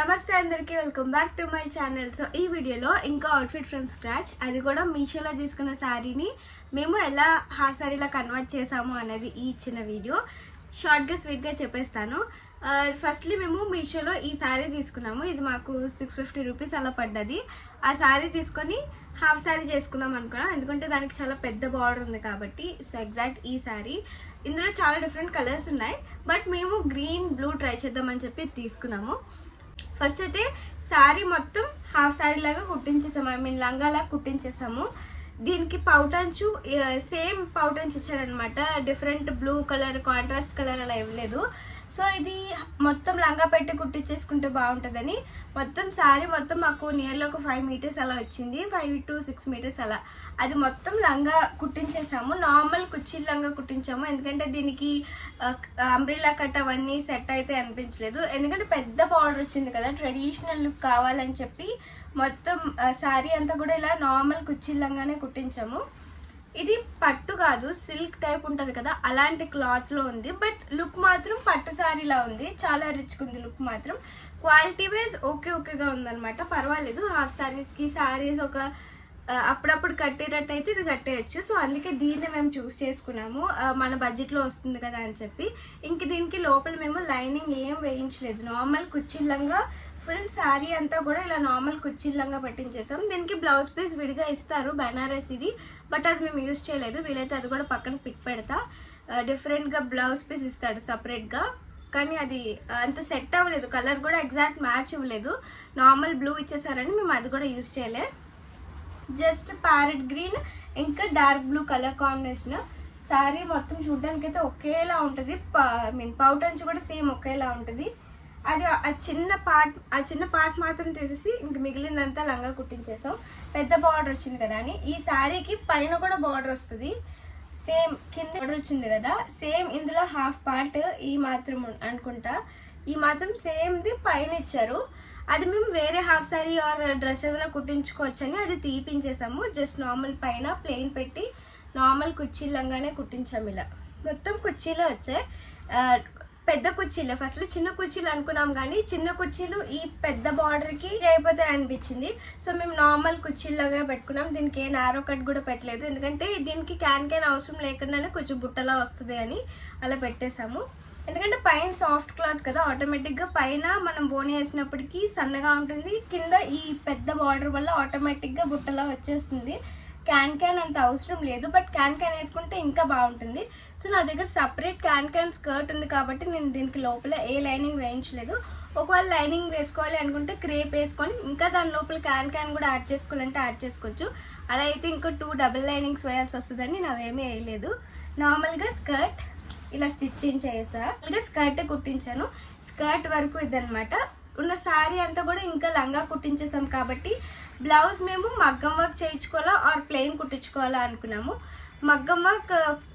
నమస్తే అందరికీ welcome back to my channel. So ఈ వీడియోలో ఇంకా అవుట్ఫిట్ ఫ్రమ్ స్క్రాచ్, అది కూడా మీషోలో తీసుకున్న శారీని మేము ఎలా హాఫ్ శారీలా కన్వర్ట్ చేసాము అనేది ఈ చిన్న వీడియో షార్ట్గా స్వీట్గా చెప్పేస్తాను. ఫస్ట్లీ మేము మీషోలో ఈ శారీ తీసుకున్నాము. ఇది మాకు 650 రూపీస్ అలా పడ్డది. ఆ శారీ తీసుకొని హాఫ్ శారీ చేసుకున్నాం అనుకున్నాం, ఎందుకంటే దానికి చాలా పెద్ద బార్డర్ ఉంది కాబట్టి. సో ఎగ్జాక్ట్ ఈ శారీ, ఇందులో చాలా డిఫరెంట్ కలర్స్ ఉన్నాయి, బట్ మేము గ్రీన్ బ్లూ ట్రై చేద్దామని చెప్పి తీసుకున్నాము. ఫస్ట్ అయితే శారీ మొత్తం హాఫ్ శారీ లాగా కుట్టించేసాము, ఐ మీన్ లంగాలా కుట్టించేసాము. దీనికి పౌటంచు సేమ్ పౌటంచు ఇచ్చారనమాట, different blue colour contrast colour అలా ఇవ్వలేదు. సో ఇది మొత్తం లంగా పెట్టి కుట్టించేసుకుంటే బాగుంటుందని మొత్తం శారీ మొత్తం మాకు నియర్లో ఒక 5 మీటర్స్ అలా వచ్చింది, 5 to 6 మీటర్స్ అలా. అది మొత్తం లంగా కుట్టించేసాము, నార్మల్ కుర్చీల లంగా కుట్టించాము. ఎందుకంటే దీనికి అంబ్రిల్లా కట్ అవన్నీ సెట్ అయితే అనిపించలేదు, ఎందుకంటే పెద్ద బార్డర్ వచ్చింది కదా, ట్రెడిషనల్ లుక్ కావాలని చెప్పి మొత్తం శారీ అంతా కూడా ఇలా నార్మల్ కుర్చీల లంగానే కుట్టించాము. ఇది పట్టు కాదు, సిల్క్ టైప్ ఉంటుంది కదా, అలాంటి క్లాత్లో ఉంది. బట్ లుక్ మాత్రం పట్టు శారీలా ఉంది, చాలా రిచ్గా ఉంది లుక్ మాత్రం. క్వాలిటీ వైజ్ ఓకేగా ఉందన్నమాట, పర్వాలేదు. హాఫ్ శారీస్కి శారీస్ ఒక అప్పుడప్పుడు కట్టేటట్టు అయితే ఇది కట్టేయచ్చు. సో అందుకే దీన్ని మేము చూస్ చేసుకున్నాము, మన బడ్జెట్లో వస్తుంది కదా అని చెప్పి. ఇంక దీనికి లోపల మేము లైనింగ్ ఏం వేయించలేదు, నార్మల్ కుర్చీలంగా ఫుల్ శారీ అంతా కూడా ఇలా నార్మల్ కుర్చీలంగా పెట్టించేసాం. దీనికి బ్లౌజ్ పీస్ విడిగా ఇస్తారు, బెనారస్ ఇది, బట్ అది మేము యూజ్ చేయలేదు. వీలైతే అది కూడా పక్కన పిక్ పెడతా. డిఫరెంట్గా బ్లౌజ్ పీస్ ఇస్తాడు సపరేట్గా, కానీ అది అంత సెట్ అవ్వలేదు, కలర్ కూడా ఎగ్జాక్ట్ మ్యాచ్ ఇవ్వలేదు. నార్మల్ బ్లూ ఇచ్చేసారని మేము అది కూడా యూజ్ చేయలేదు. జస్ట్ ప్యారెట్ గ్రీన్ ఇంకా dark blue colour combination. Sari మొత్తం చూడడానికి అయితే ఒకేలా ఉంటుంది, పౌటంచు కూడా సేమ్ ఒకేలా ఉంటుంది. అది ఆ చిన్న పార్ట్ మాత్రం తీసేసి ఇంక మిగిలిందంతా లంగా కుట్టించేసాం. పెద్ద బార్డర్ వచ్చింది కదా అని. ఈ శారీకి పైన కూడా బార్డర్ వస్తుంది, సేమ్ కింద బార్డర్ వచ్చింది కదా, సేమ్ ఇందులో హాఫ్ పార్ట్ ఈ మాత్రం అనుకుంటా, ఈ మాత్రం సేమ్ది పైన ఇచ్చారు. అది మేము వేరే హాఫ్ శారీ ఆర్ డ్రెస్ ఏదైనా కుట్టించుకోవచ్చని అది తీపించేసాము. జస్ట్ నార్మల్ పైన ప్లెయిన్ పెట్టి నార్మల్ కుర్చీలంగానే కుట్టించాము. ఇలా మొత్తం కుర్చీలే వచ్చాయి, పెద్ద కుర్చీలే. ఫస్ట్లో చిన్న కుర్చీలు అనుకున్నాం, కానీ చిన్న కుర్చీలు ఈ పెద్ద బార్డర్కి అయిపోతాయి అనిపించింది. సో మేము నార్మల్ కుర్చీలాగా పెట్టుకున్నాం. దీనికి ఏ నారో కట్ కూడా పెట్టలేదు, ఎందుకంటే దీనికి క్యాన్ అవసరం లేకుండానే కొంచెం బుట్టలా వస్తుంది అని అలా పెట్టేసాము. ఎందుకంటే పైన సాఫ్ట్ క్లాత్ కదా, ఆటోమేటిక్గా పైన మనం బోని వేసినప్పటికీ సన్నగా ఉంటుంది, కింద ఈ పెద్ద బార్డర్ వల్ల ఆటోమేటిక్గా బుట్టలా వచ్చేస్తుంది. క్యాన్ అంత అవసరం లేదు, బట్ క్యాన్ వేసుకుంటే ఇంకా బాగుంటుంది. సో నా దగ్గర సపరేట్ క్యాన్ స్కర్ట్ ఉంది కాబట్టి నేను దీనికి లోపల ఏ లైనింగ్ వేయించలేదు. ఒకవేళ లైనింగ్ వేసుకోవాలి అనుకుంటే క్రేప్ వేసుకొని ఇంకా దాని లోపల క్యాన్ కూడా యాడ్ చేసుకోవాలంటే యాడ్ చేసుకోవచ్చు. అలా అయితే ఇంకో 2 డబుల్ లైనింగ్స్ వేయాల్సి వస్తుందని నావేమీ వేయలేదు. నార్మల్గా స్కర్ట్ ఇలా స్టిచ్చింగ్ చేసా, అలాగే స్కర్ట్ కుట్టించాను. స్కర్ట్ వరకు ఇదనమాట. ఉన్న శారీ అంతా కూడా ఇంకా లంగా కుట్టించేసాం కాబట్టి బ్లౌజ్ మేము మగ్గం వర్క్ చేయించుకోవాలా ఆర్ ప్లెయిన్ కుట్టించుకోవాలా అనుకున్నాము. మగ్గం వర్క్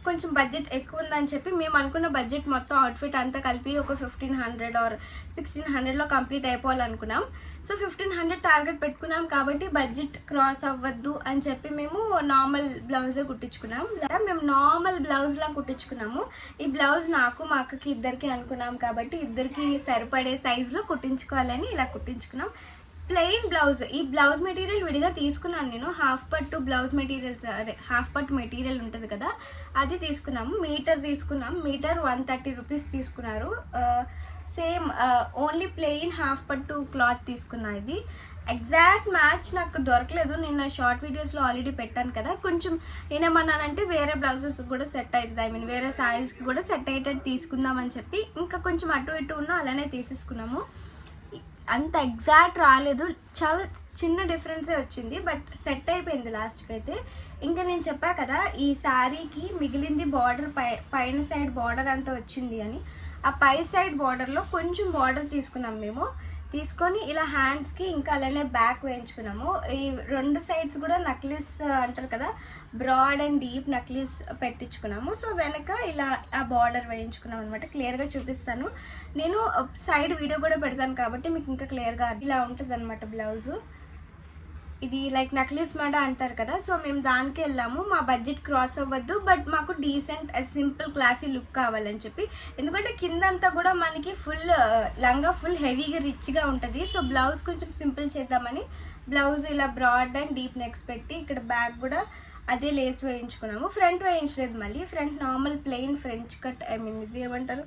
కొంచెం బడ్జెట్ ఎక్కువ ఉందని చెప్పి మేము అనుకున్న బడ్జెట్ మొత్తం అవుట్ఫిట్ అంతా కలిపి ఒక 1500 ఆర్ 1600లో కంప్లీట్ అయిపోవాలనుకున్నాం. సో 1500 టార్గెట్ పెట్టుకున్నాం కాబట్టి బడ్జెట్ క్రాస్ అవ్వద్దు అని చెప్పి మేము నార్మల్ బ్లౌజే కుట్టించుకున్నాం. మేము నార్మల్ బ్లౌజ్లా కుట్టించుకున్నాము. ఈ బ్లౌజ్ నాకు మా అక్కకి ఇద్దరికి అనుకున్నాం కాబట్టి ఇద్దరికి సరిపడే సైజులో కుట్టించుకోవాలని ఇలా కుట్టించుకున్నాం. ప్లెయిన్ బ్లౌజ్, ఈ బ్లౌజ్ మెటీరియల్ విడిగా తీసుకున్నాను నేను. హాఫ్ పట్టు బ్లౌజ్ మెటీరియల్స్, అదే హాఫ్ పట్టు మెటీరియల్ ఉంటుంది కదా, అది తీసుకున్నాము. మీటర్ తీసుకున్నాం, మీటర్ 130 రూపీస్ తీసుకున్నారు. సేమ్ ఓన్లీ ప్లెయిన్ హాఫ్ పట్టు క్లాత్ తీసుకున్నా. ఇది ఎగ్జాక్ట్ మ్యాచ్ నాకు దొరకలేదు, నేను నా షార్ట్ వీడియోస్లో ఆల్రెడీ పెట్టాను కదా. కొంచెం నేనేమన్నానంటే వేరే బ్లౌజెస్ కూడా సెట్ అవుతుంది, ఐ మీన్ వేరే శారీస్కి కూడా సెట్ అయ్యేటట్టు తీసుకుందామని చెప్పి ఇంకా కొంచెం అటు ఇటు ఉన్నా అలానే తీసేసుకున్నాము. అంత ఎగ్జాక్ట్ రాలేదు, చాలా చిన్న డిఫరెన్సే వచ్చింది, బట్ సెట్ అయిపోయింది లాస్ట్కి అయితే. ఇంకా నేను చెప్పా కదా ఈ శారీకి మిగిలింది బార్డర్, పైన సైడ్ బార్డర్ అంతా వచ్చింది అని. ఆ పై సైడ్ బార్డర్లో కొంచెం బార్డర్ తీసుకున్నాం మేము. తీసుకొని ఇలా హ్యాండ్స్కి ఇంకా అలానే బ్యాక్ వేయించుకున్నాము. ఈ 2 సైడ్స్ కూడా నక్లీస్ అంటారు కదా, బ్రాడ్ అండ్ డీప్ నక్లీస్ పెట్టించుకున్నాము. సో వెనక ఇలా ఆ బార్డర్ వేయించుకున్నాం అనమాట. క్లియర్గా చూపిస్తాను, నేను సైడ్ వీడియో కూడా పెడతాను కాబట్టి మీకు ఇంకా క్లియర్గా ఇలా ఉంటుంది అనమాట బ్లౌజు. ఇది లైక్ నక్లీస్ మెడ అంటారు కదా, సో మేము దానికి వెళ్ళాము. మా బడ్జెట్ క్రాస్ అవ్వద్దు, బట్ మాకు డీసెంట్ సింపుల్ క్లాసీ లుక్ కావాలని చెప్పి. ఎందుకంటే కిందంతా కూడా మనకి ఫుల్ లంగా ఫుల్ హెవీగా రిచ్గా ఉంటుంది. సో బ్లౌజ్ కొంచెం సింపుల్ చేద్దామని బ్లౌజ్ ఇలా బ్రాడ్ అండ్ డీప్ నెక్స్ పెట్టి, ఇక్కడ బ్యాక్ కూడా అదే లేస్ వేయించుకున్నాము. ఫ్రంట్ వేయించలేదు, మళ్ళీ front normal plain French cut, I mean ఇది ఏమంటారు,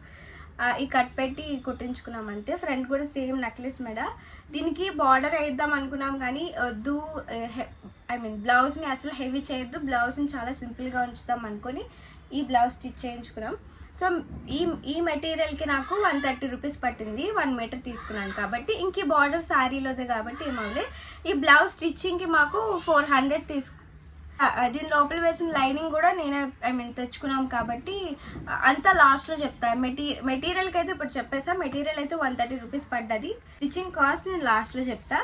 ఈ కట్ పెట్టి కుట్టించుకున్నాం అంతే. ఫ్రంట్ కూడా సేమ్ నెక్లెస్ మెడ. దీనికి బార్డర్ వేద్దాం అనుకున్నాం కానీ వద్దు, ఐ మీన్ బ్లౌజ్ని అసలు హెవీ చేయొద్దు, బ్లౌజ్ని చాలా సింపుల్గా ఉంచుతాం అనుకొని ఈ బ్లౌజ్ స్టిచ్ చేయించుకున్నాం. సో ఈ మెటీరియల్కి నాకు 130 రూపీస్ పట్టింది, 1 మీటర్ తీసుకున్నాను కాబట్టి. ఇంక ఈ బార్డర్ శారీలోదే కాబట్టి ఏమవులే. ఈ బ్లౌజ్ స్టిచ్చింగ్కి మాకు 400 తీసుకు, దీని లోపల వేసిన లైనింగ్ కూడా నేనే ఐ మీన్ తెచ్చుకున్నాం కాబట్టి అంతా లాస్ట్లో చెప్తా. మెటీరియల్కి అయితే ఇప్పుడు చెప్పేసా, మెటీరియల్ అయితే 130 రూపీస్ పడ్డది. స్టిచ్చింగ్ కాస్ట్ నేను లాస్ట్లో చెప్తా.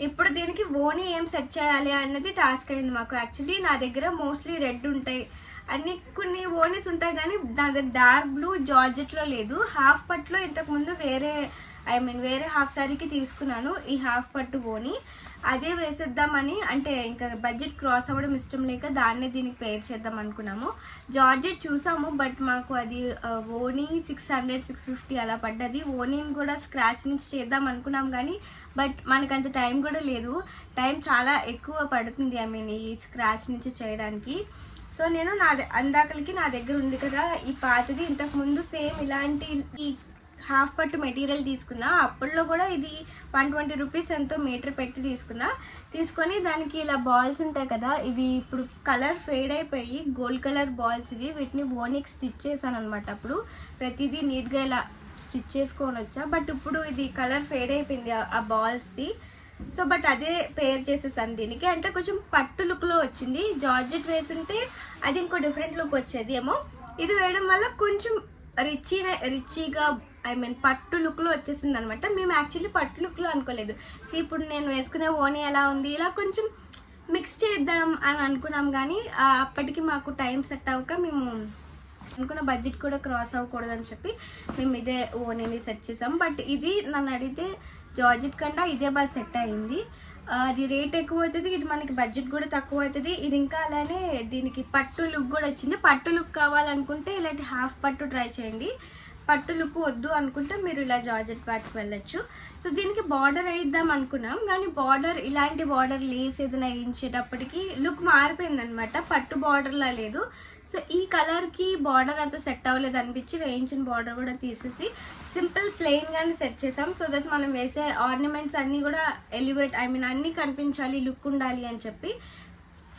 ఇప్పుడు దీనికి ఓనీ ఏం సెట్ చేయాలి అన్నది టాస్క్ అయింది మాకు. యాక్చువల్లీ నా దగ్గర మోస్ట్లీ రెడ్ ఉంటాయి, కొన్ని ఓనీస్ ఉంటాయి కానీ నా దగ్గర డార్క్ బ్లూ జార్జెట్లో లేదు. హాఫ్ పట్టులో ఇంతకుముందు వేరే హాఫ్ శారీకి తీసుకున్నాను ఈ హాఫ్ పట్టు ఓనీ, అదే వేసేద్దామని. అంటే ఇంకా బడ్జెట్ క్రాస్ అవ్వడం ఇష్టం లేక దాన్నే దీనికి పేర్ చేద్దాం అనుకున్నాము. జార్జెట్ చూసాము, బట్ మాకు అది ఓనీ 600-650 అలా పడ్డది. ఓనీని కూడా స్క్రాచ్ నుంచి చేద్దాం అనుకున్నాం కానీ బట్ మనకు అంత టైం కూడా లేదు, టైం చాలా ఎక్కువ పడుతుంది ఐ మీన్ ఈ స్క్రాచ్ నుంచి చేయడానికి. సో నేను అందాకలకి నా దగ్గర ఉంది కదా ఈ పాతది, ఇంతకుముందు సేమ్ ఇలాంటి ఈ హాఫ్ పట్టు మెటీరియల్ తీసుకున్నా. అప్పట్లో కూడా ఇది 120 రూపీస్ ఎంతో మీటర్ పెట్టి తీసుకొని దానికి ఇలా బాల్స్ ఉంటాయి కదా, ఇవి ఇప్పుడు కలర్ ఫేడ్ అయిపోయి గోల్డ్ కలర్ బాల్స్ ఇవి, వీటిని ఓనీకి స్టిచ్ చేశాను అనమాట. అప్పుడు ప్రతిదీ నీట్గా ఇలా స్టిచ్ చేసుకొని వచ్చా, బట్ ఇప్పుడు ఇది కలర్ ఫేడ్ అయిపోయింది ఆ బాల్స్ది. సో బట్ అదే పేర్ చేసేసాను దీనికి, అంటే కొంచెం పట్టు లుక్లో వచ్చింది. జార్జెట్ వేసుంటే అది ఇంకో డిఫరెంట్ లుక్ వచ్చేది ఏమో, ఇది వేయడం వల్ల కొంచెం రిచీగా ఐ మీన్ పట్టు లుక్లో వచ్చేసింది అనమాట. మేము యాక్చువల్లీ పట్టు లుక్లో అనుకోలేదు. సో ఇప్పుడు నేను వేసుకునే ఓనీ ఎలా ఉంది, ఇలా కొంచెం మిక్స్ చేద్దాం అని అనుకున్నాం కానీ అప్పటికి మాకు టైం సెట్ అవ్వక మేము అనుకున్న బడ్జెట్ కూడా క్రాస్ అవ్వకూడదని చెప్పి మేము ఇదే ఓనీని సెట్ చేసాం. బట్ ఇది నన్ను అడిగితే జార్జెట్ కన్నా ఇదే బాగా సెట్ అయింది. అది రేట్ ఎక్కువ అవుతుంది, ఇది మనకి బడ్జెట్ కూడా తక్కువ అవుతుంది. ఇది ఇంకా అలానే దీనికి పట్టు లుక్ కూడా వచ్చింది. పట్టు లుక్ కావాలనుకుంటే ఇలాంటి హాఫ్ పట్టు ట్రై చేయండి, పట్టు లుక్ వద్దు అనుకుంటే మీరు ఇలా జార్జెట్ వాటికి వెళ్ళొచ్చు. సో దీనికి బార్డర్ వేయిద్దాం అనుకున్నాం కానీ బార్డర్ ఇలాంటి బార్డర్ లేస్ ఏదైనా వేయించేటప్పటికి లుక్ మారిపోయింది అనమాట, పట్టు బార్డర్లా లేదు. సో ఈ కలర్కి బార్డర్ అంతా సెట్ అవ్వలేదు అనిపించి వేయించిన బార్డర్ కూడా తీసేసి సింపుల్ ప్లెయిన్గానే సెట్ చేసాం. సో దట్ మనం వేసే ఆర్నమెంట్స్ అన్నీ కూడా ఎలివేట్ ఐ మీన్ అన్నీ కనిపించాలి, లుక్ ఉండాలి అని చెప్పి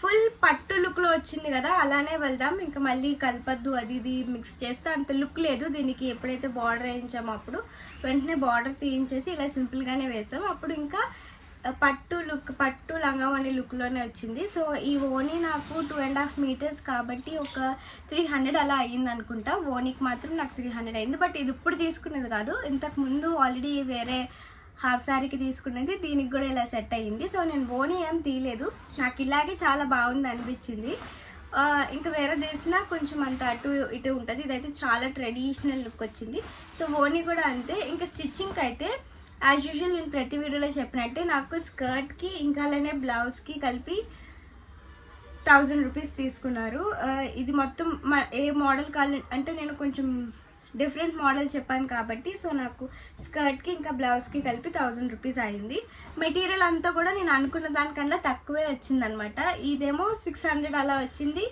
ఫుల్ పట్టు లుక్లో వచ్చింది కదా, అలానే వెళ్దాం. ఇంకా మళ్ళీ కలపద్దు అది ఇది మిక్స్ చేస్తే అంత లుక్ లేదు దీనికి. ఎప్పుడైతే బార్డర్ వేయించామో అప్పుడు వెంటనే బార్డర్ తీయించేసి ఇలా సింపుల్గానే వేసాం. అప్పుడు ఇంకా పట్టు లంగావణి లుక్లోనే వచ్చింది. సో ఈ ఓనీ నాకు 2.5 మీటర్స్ కాబట్టి ఒక 300 అలా అయ్యింది అనుకుంటా. ఓనీకి మాత్రం నాకు 300 అయింది. బట్ ఇది ఇప్పుడు తీసుకునేది కాదు, ఇంతకుముందు ఆల్రెడీ వేరే హాఫ్ శారీకి తీసుకునేది, దీనికి కూడా ఇలా సెట్ అయ్యింది. సో నేను ఓనీ ఏం తీయలేదు, నాకు ఇలాగే చాలా బాగుంది అనిపించింది. ఇంకా వేరే తీసినా కొంచెం అంత అటు ఇటు ఉంటుంది, ఇదైతే చాలా ట్రెడిషనల్ లుక్ వచ్చింది. సో ఓనీ కూడా అంతే. ఇంకా స్టిచ్చింగ్కి అయితే యాజ్ యూజువల్ నేను ప్రతి వీడియోలో చెప్పినట్టే నాకు స్కర్ట్కి ఇంకా అలానే బ్లౌజ్కి కలిపి 1000 రూపీస్ తీసుకున్నారు. ఇది మొత్తం ఏ మోడల్ కావాలి అంటే నేను కొంచెం డిఫరెంట్ మోడల్ చెప్పాను కాబట్టి సో నాకు స్కర్ట్కి ఇంకా బ్లౌజ్కి కలిపి 1000 రూపీస్ అయింది. మెటీరియల్ అంతా కూడా నేను అనుకున్న దానికన్నా తక్కువే వచ్చింది అనమాట. ఇదేమో 600 అలా వచ్చింది.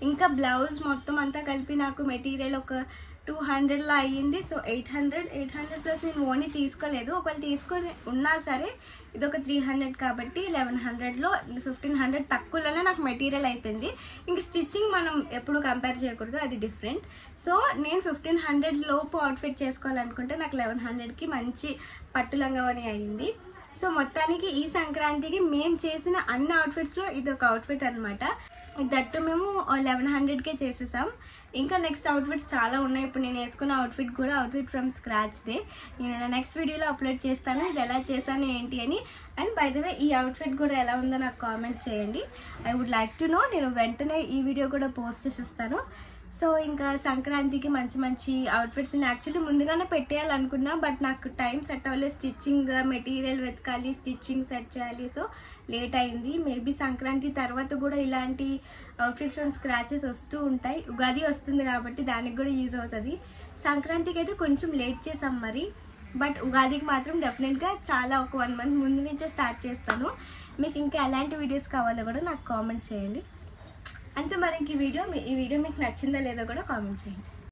ఇంకా బ్లౌజ్ మొత్తం అంతా కలిపి నాకు మెటీరియల్ ఒక 200లా అయ్యింది. సో 800 ప్లస్ నేను ఓనీ తీసుకోలేదు, ఒకవేళ తీసుకొని ఉన్నా సరే ఇది ఒక 300 కాబట్టి 1100లో 1500 తక్కువలోనే నాకు మెటీరియల్ అయిపోయింది. ఇంక స్టిచ్చింగ్ మనం ఎప్పుడు కంపేర్ చేయకూడదు, అది డిఫరెంట్. సో నేను 1500 లోపు అవుట్ఫిట్ చేసుకోవాలనుకుంటే నాకు 1100కి మంచి పట్టు లంగావని అయ్యింది. సో మొత్తానికి ఈ సంక్రాంతికి మేము చేసిన అన్ని అవుట్ఫిట్స్లో ఇది ఒక అవుట్ఫిట్ అనమాట. దట్టు మేము 1100కే చేసేసాం. ఇంకా నెక్స్ట్ అవుట్ఫిట్స్ చాలా ఉన్నాయి. ఇప్పుడు నేను వేసుకున్న అవుట్ఫిట్ కూడా అవుట్ఫిట్ ఫ్రమ్ స్క్రాచ్దే. నేను నెక్స్ట్ వీడియోలో అప్లోడ్ చేస్తాను ఇది ఎలా చేశాను ఏంటి అని. అండ్ బై ద వే ఈ అవుట్ఫిట్ కూడా ఎలా ఉందో నాకు కామెంట్ చేయండి, I would like to know. నేను వెంటనే ఈ వీడియో కూడా పోస్ట్ చేసేస్తాను. సో ఇంకా సంక్రాంతికి మంచి మంచి అవుట్ఫిట్స్ని యాక్చువల్లీ ముందుగానే పెట్టేయాలనుకున్నా, బట్ నాకు టైం సెట్ అవ్వలేదు. స్టిచ్చింగ్ మెటీరియల్ వెతకాలి, స్టిచ్చింగ్ సెట్ చేయాలి, సో లేట్ అయింది. మేబీ సంక్రాంతి తర్వాత కూడా ఇలాంటి అవుట్ఫిట్స్ స్క్రాచెస్ వస్తూ ఉంటాయి. ఉగాది వస్తుంది కాబట్టి దానికి కూడా యూజ్ అవుతుంది. సంక్రాంతికి అయితే కొంచెం లేట్ చేసాం మరి, బట్ ఉగాదికి మాత్రం డెఫినెట్గా చాలా ఒక 1 month ముందు నుంచే స్టార్ట్ చేస్తాను. మీకు ఇంకా ఎలాంటి వీడియోస్ కావాలో కూడా నాకు కామెంట్ చేయండి. అంతే మరి. ఇంక ఈ వీడియో మీకు నచ్చిందా లేదో కూడా కామెంట్ చేయండి.